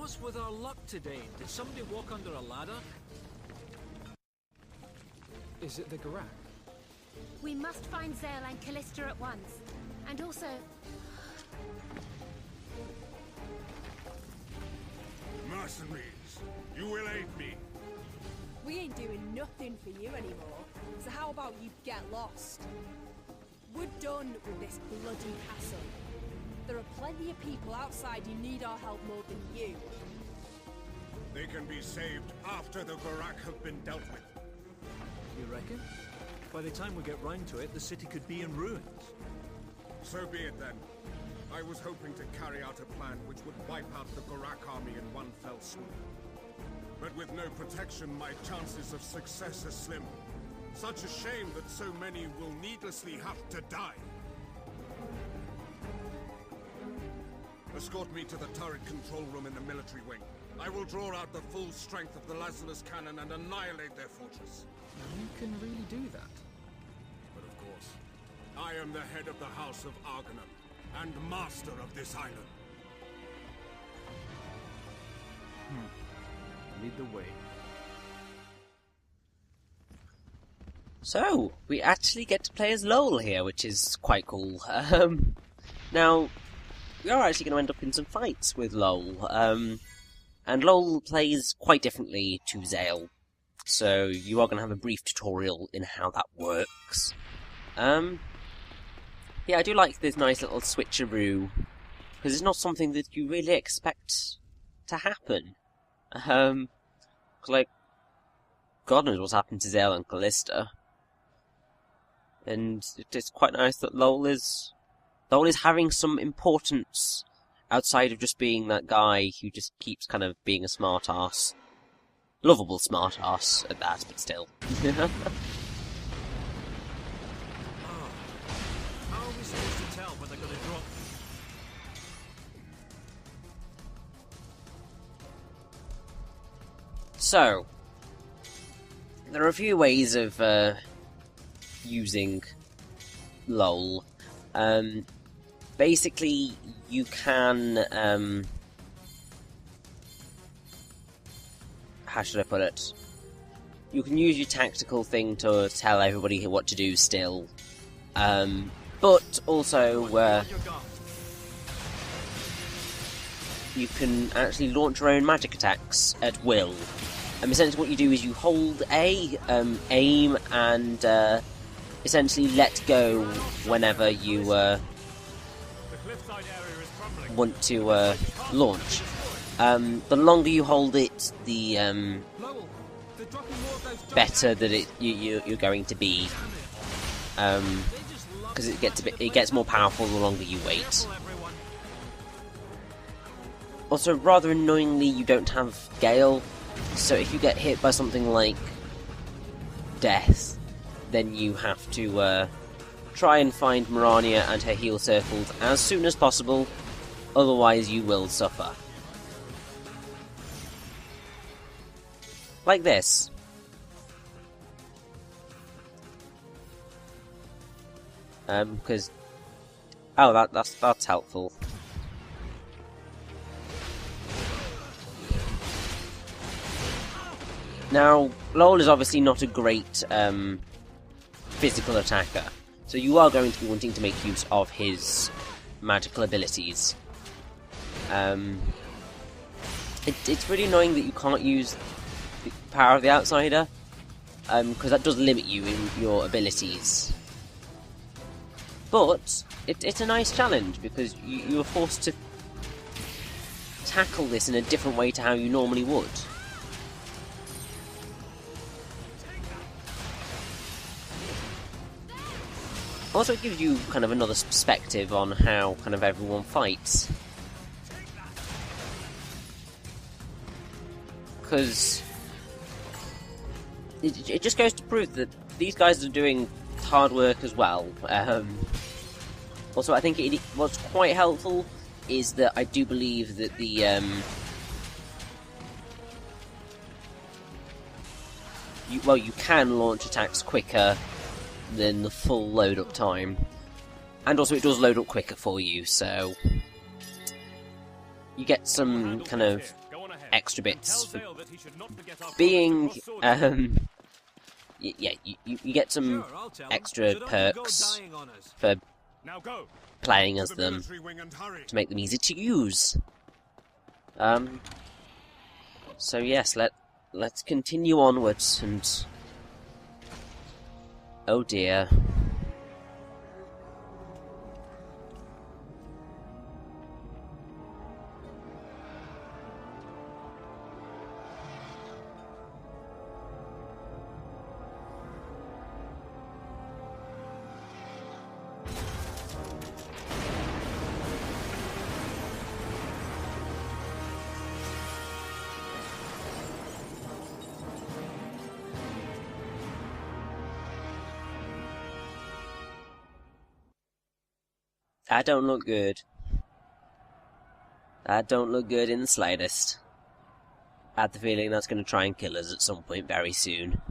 What's with our luck today? Did somebody walk under a ladder? Is it the Gurak? We must find Zael and Callista at once. And also... Mercenaries, you will aid me. We ain't doing nothing for you anymore, so how about you get lost? We're done with this bloody castle. There are plenty of people outside who need our help more than you. They can be saved after the Gurak have been dealt with. You reckon? By the time we get round to it, the city could be in ruins. So be it then. I was hoping to carry out a plan which would wipe out the Gurak army in one fell swoop. But with no protection, my chances of success are slim. Such a shame that so many will needlessly have to die. Escort me to the turret control room in the military wing. I will draw out the full strength of the Lazulis cannon and annihilate their fortress. You can really do that. But of course, I am the head of the House of Arganan, and master of this island. Lead the way. So, we actually get to play as Lowell here, which is quite cool. Now, we are actually going to end up in some fights with Lowell. And Lowell plays quite differently to Zael. So, you are going to have a brief tutorial in how that works. Yeah, I do like this nice little switcheroo, because it's not something that you really expect to happen. Like, God knows what's happened to Zael and Callista. And it's quite nice that Lowell is having some importance outside of just being that guy who just keeps kind of being a smart-ass. Lovable smart-ass at that, but still. How are we supposed to tell when they're going to drop? So, there are a few ways of using Lowell. Basically, you can, how should I put it? You can use your tactical thing to tell everybody what to do still. But also, you can actually launch your own magic attacks at will. Essentially what you do is you hold A, aim, and essentially let go whenever you want to launch. The longer you hold it, the better that you're going to be, because it gets more powerful the longer you wait. Also, rather annoyingly, you don't have Gale, so if you get hit by something like death, then you have to try and find Mirania and her heal circles as soon as possible, otherwise you will suffer. Like this. Because... oh, that's helpful. Now, Lowell is obviously not a great physical attacker, so you are going to be wanting to make use of his magical abilities. It's really annoying that you can't use the power of the outsider, because that does limit you in your abilities. But it's a nice challenge, because you are forced to tackle this in a different way to how you normally would. Also, it gives you kind of another perspective on how kind of everyone fights. Because it just goes to prove that these guys are doing hard work as well. Also, I think what's quite helpful is that I do believe that the you can launch attacks quicker than the full load up time, and also it does load up quicker for you, so you get some kind of extra bits for Zael that he should not forget our being, promise to cross swords. yeah, you get some Sure, I'll tell 'em. extra So don't you go perks dying on us. for Now go. playing To as the them military wing and hurry. to make them easy to use. So yes, let's continue onwards and... Oh dear. That don't look good. That don't look good in the slightest. I have the feeling that's going to try and kill us at some point very soon.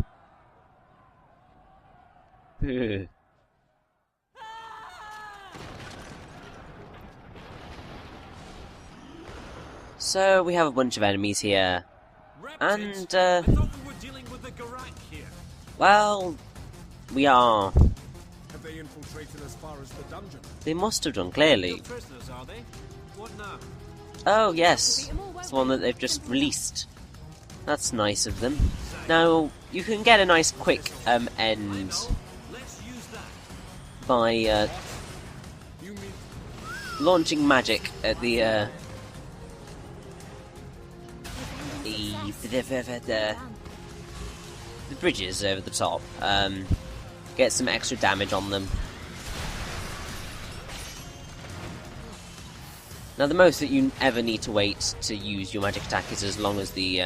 So, we have a bunch of enemies here. And, I thought we were dealing with the Gurak here. well, we are. Have they infiltrated as far as the dungeon? They must have done, clearly. Still prisoners, are they? What now? Oh, yes. It's the one that they've just released. That's nice of them. Now, you can get a nice quick end Let's use that. by You mean launching magic at the bridges over the top. Get some extra damage on them. Now, the most that you ever need to wait to use your magic attack is as long as the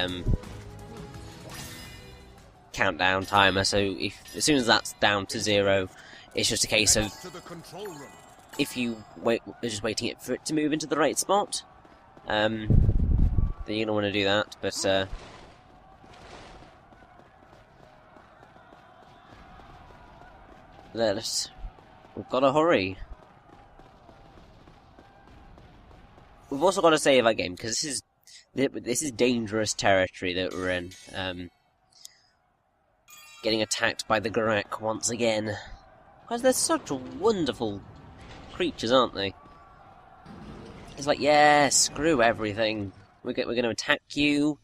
countdown timer. So, as soon as that's down to 0, it's just a case of to the control room. if you wait, just waiting for it to move into the right spot. Then you're gonna want to do that, but we've got to hurry. We've also got to save our game because this is dangerous territory that we're in. Getting attacked by the Gurak once again, because they're such wonderful creatures, aren't they? It's like, yeah, screw everything. We're going to attack you,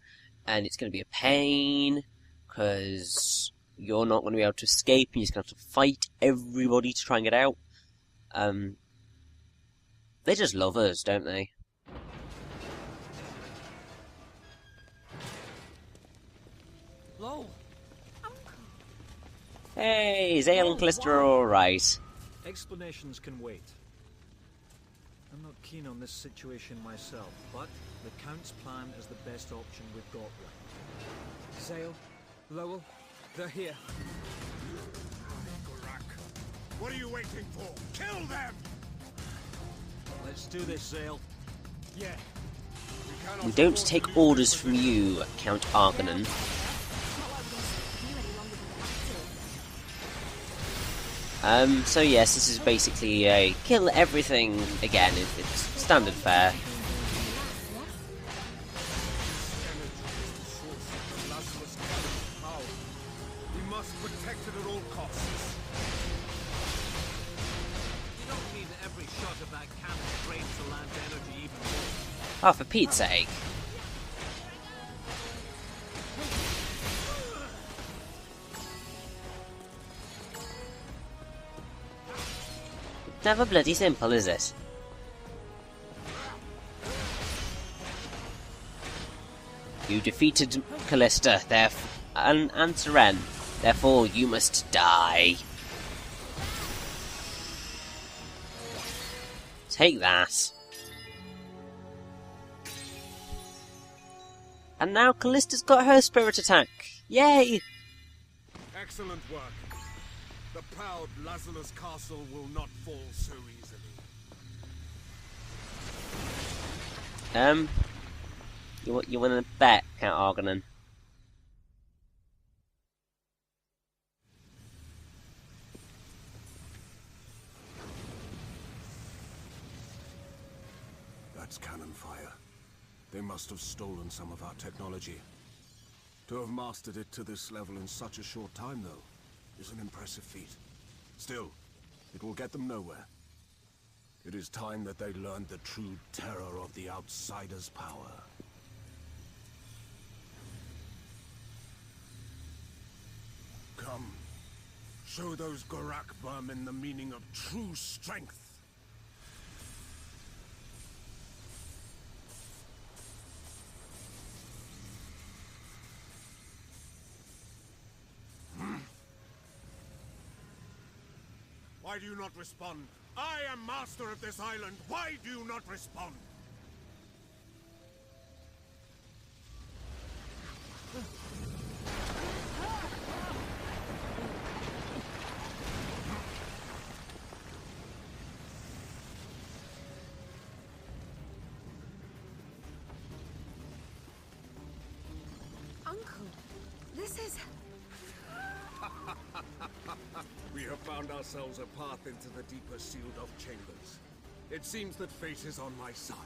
and it's going to be a pain, because you're not going to be able to escape, and you're just going to have to fight everybody to try and get out. They just love us, don't they? Lowell, Hey, Zael and Callista are alright. explanations can wait. I'm not keen on this situation myself, but the Count's plan is the best option we've got right. Zael, Lowell, they're here. Gurak. What are you waiting for? Kill them! Let's do this, Zael. Yeah. We don't take orders from you, Count Arganan. So yes, this is basically a kill everything again. It's standard fare. Lazulis Island power. We must protect it at all costs. You don't mean that every shot of that cannon drains the land's energy even more. Oh, for Pete's sake. Never bloody simple, is it? You defeated Callista, and Syrenne. Therefore, you must die. Take that. And now Callista's got her spirit attack. Yay! Excellent work. The proud Lazulis castle will not fall so easily. You want to bet, Count Arganan? That's cannon fire. They must have stolen some of our technology. To have mastered it to this level in such a short time, though, is an impressive feat. Still, it will get them nowhere. It is time that they learned the true terror of the Outsider's power. Come, show those Gurak vermin the meaning of true strength. Why do you not respond? I am master of this island. Why do you not respond? Uncle, this is... We have found ourselves a path into the deeper sealed-off chambers. It seems that fate is on my side.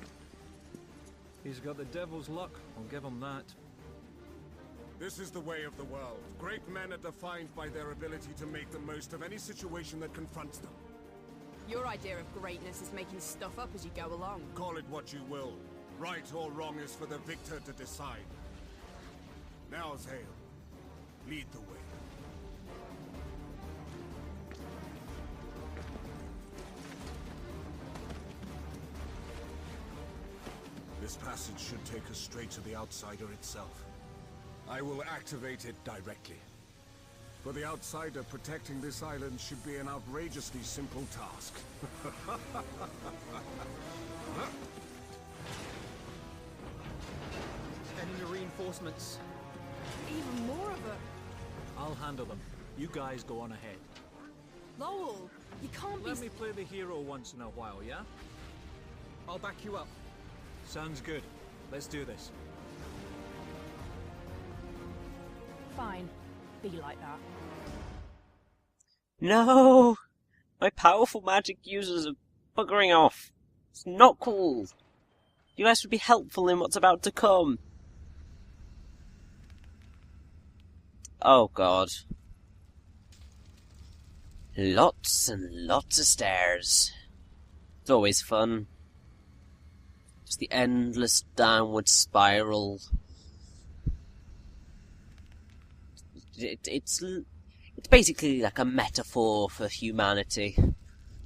He's got the devil's luck, I'll give him that. This is the way of the world. Great men are defined by their ability to make the most of any situation that confronts them. Your idea of greatness is making stuff up as you go along. Call it what you will. Right or wrong is for the victor to decide. Now, Zael, lead the way. This passage should take us straight to the Outsider itself. I will activate it directly. For the Outsider, protecting this island should be an outrageously simple task. Enemy reinforcements. Even more of them. I'll handle them. You guys go on ahead. Lowell, you can't be... Let me play the hero once in a while, yeah? I'll back you up. Sounds good. Let's do this. Fine. Be like that. No! My powerful magic users are buggering off. It's not cool. You guys would be helpful in what's about to come. Oh god. Lots and lots of stairs. It's always fun. Just the endless downward spiral. It's basically like a metaphor for humanity.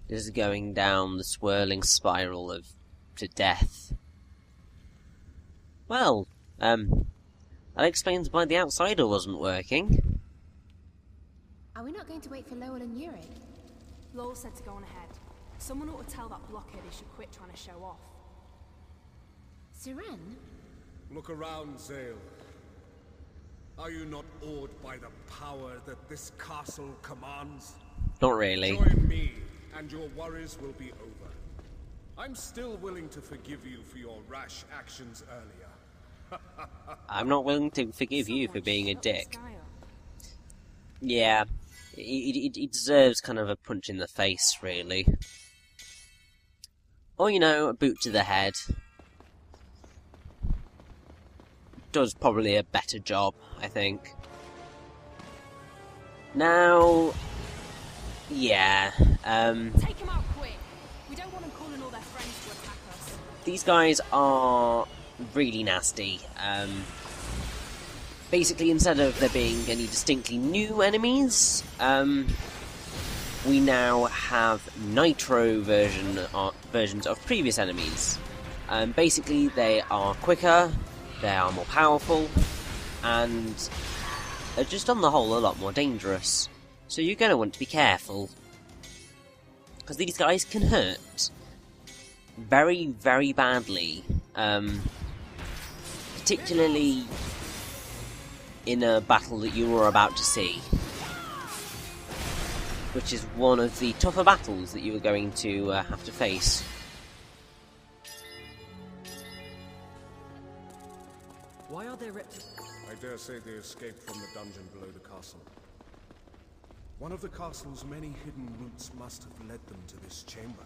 Just going down the swirling spiral to death. Well, that explains why the Outsider wasn't working. Are we not going to wait for Lowell and Yurick? Lowell said to go on ahead. Someone ought to tell that blockhead he should quit trying to show off. Syrenne? Look around, Zael. Are you not awed by the power that this castle commands? Not really. Join me, and your worries will be over. I'm still willing to forgive you for your rash actions earlier. I'm not willing to forgive you for being a dick. Yeah, he deserves kind of a punch in the face, really. Or, you know, a boot to the head. Does probably a better job, I think. Now, yeah, Take him out quick. We don't want them calling all their friends to attack us. these guys are really nasty. Basically, instead of there being any distinctly new enemies, we now have nitro versions of previous enemies. Basically, they are quicker, they are more powerful, and are just on the whole a lot more dangerous. So you're going to want to be careful, because these guys can hurt very, very badly, particularly in a battle that you are about to see, which is one of the tougher battles that you are going to have to face. Why are there... I dare say they escaped from the dungeon below the castle. One of the castle's many hidden routes must have led them to this chamber.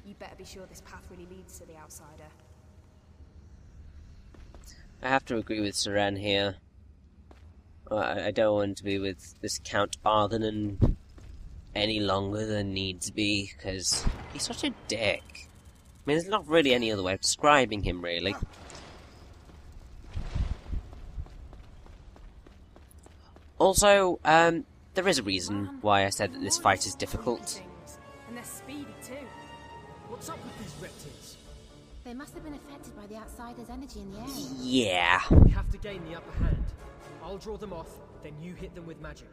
You better be sure this path really leads to the Outsider. I have to agree with Syrenne here. I don't want to be with this Count Arganan any longer than needs be, because he's such a dick. I mean, there's not really any other way of describing him, really. Also, there is a reason why I said that this fight is difficult. And they're speedy too. What's up with these reptiles? They must have been affected by the outsider's energy in the area. Yeah. We have to gain the upper hand. I'll draw them off, then you hit them with magic.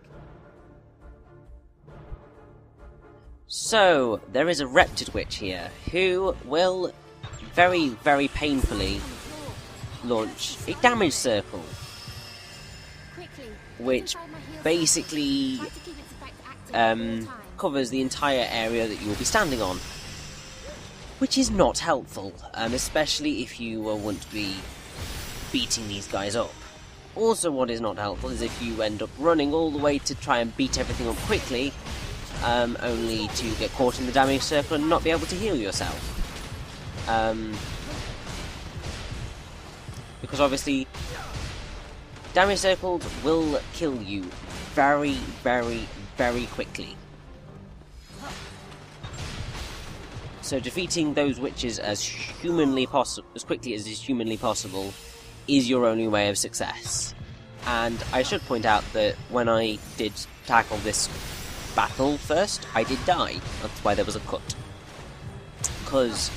So, there is a Reptid Witch here, who will very, very painfully launch a damage circle, Quickly, which inside my heel basically try to keep its effect active at all times. covers the entire area that you will be standing on. Which is not helpful, especially if you want to be beating these guys up. Also, what is not helpful is if you end up running all the way to try and beat everything up quickly, only to get caught in the damage circle and not be able to heal yourself. Because obviously, damage circles will kill you very, very, very quickly. So defeating those witches as quickly as is humanly possible is your only way of success. And I should point out that when I did tackle this battle first, I did die. That's why there was a cut. Because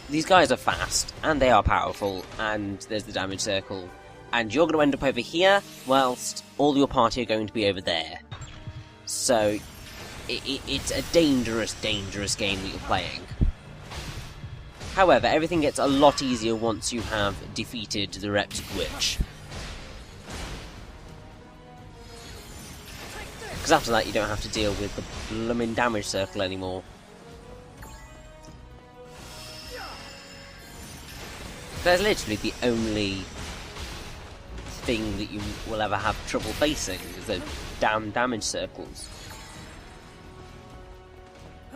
these guys are fast, and they are powerful, and there's the damage circle. And you're going to end up over here, whilst all your party are going to be over there. So it's a dangerous, dangerous game that you're playing. However, everything gets a lot easier once you have defeated the Reptid Witch. Because after that, you don't have to deal with the blooming damage circle anymore. That's literally the only thing that you will ever have trouble facing, is the damn damage circles.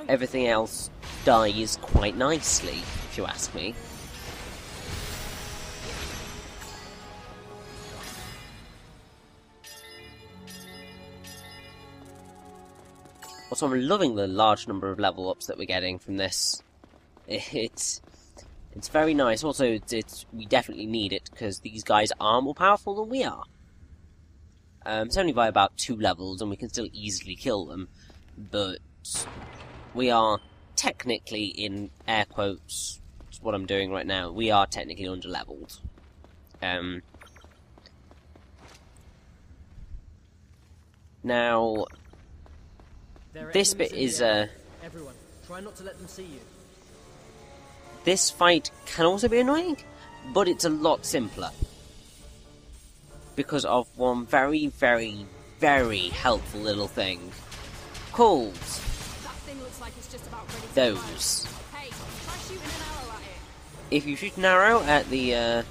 Everything else dies quite nicely, if you ask me. Also, I'm loving the large number of level ups that we're getting from this. It's very nice. Also, we definitely need it, because these guys are more powerful than we are. It's only by about 2 levels, and we can still easily kill them, but we are technically, in air quotes, it's what I'm doing right now, we are technically underleveled. Now, this bit is, Everyone, try not to let them see you. this fight can also be annoying, but it's a lot simpler. Because of one very, very, very helpful little thing called Like it's just about ready to those. Hey, try shooting an arrow at it. If you shoot an arrow at the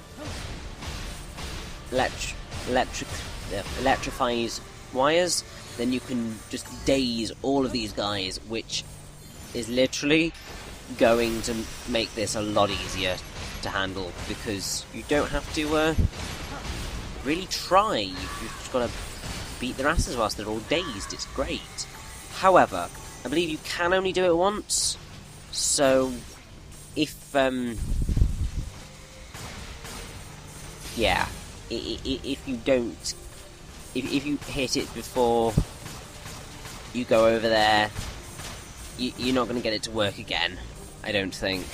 electrifies wires, then you can just daze all of these guys, which is literally going to make this a lot easier to handle, because you don't have to really try. You've just got to beat their asses whilst they're all dazed. It's great. However, I believe you can only do it once, so if yeah, if you don't, if you hit it before you go over there, you're not going to get it to work again, I don't think.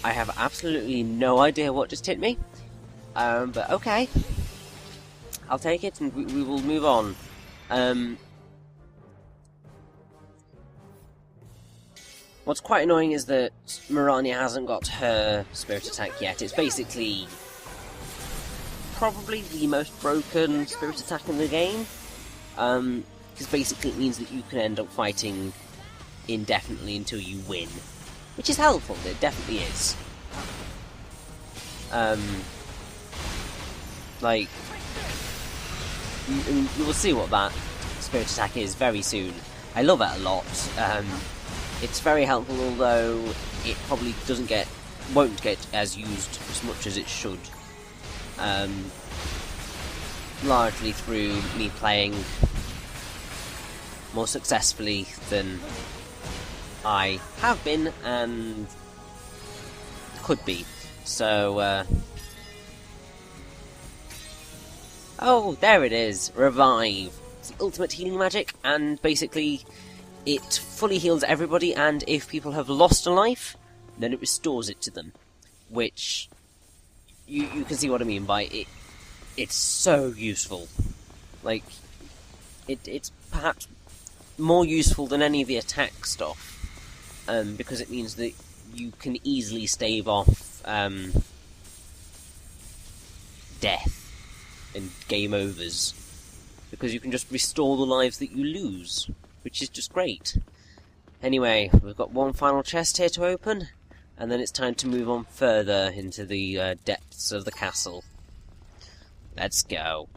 I have absolutely no idea what just hit me. But okay. I'll take it and we will move on. What's quite annoying is that Mirania hasn't got her spirit attack yet. It's basically probably the most broken spirit attack in the game. Because basically it means that you can end up fighting indefinitely until you win. Which is helpful, it definitely is. Like, you will see what that spirit attack is very soon. I love it a lot. It's very helpful, although it probably won't get as used as much as it should. Largely through me playing more successfully than I have been and could be. So, oh, there it is! Revive. It's the ultimate healing magic, and basically it fully heals everybody, and if people have lost a life, then it restores it to them. Which, you can see what I mean by it. It's so useful. Like, it's perhaps more useful than any of the attack stuff, because it means that you can easily stave off death and game overs, because you can just restore the lives that you lose, which is just great. Anyway, we've got one final chest here to open, and then it's time to move on further into the depths of the castle. Let's go.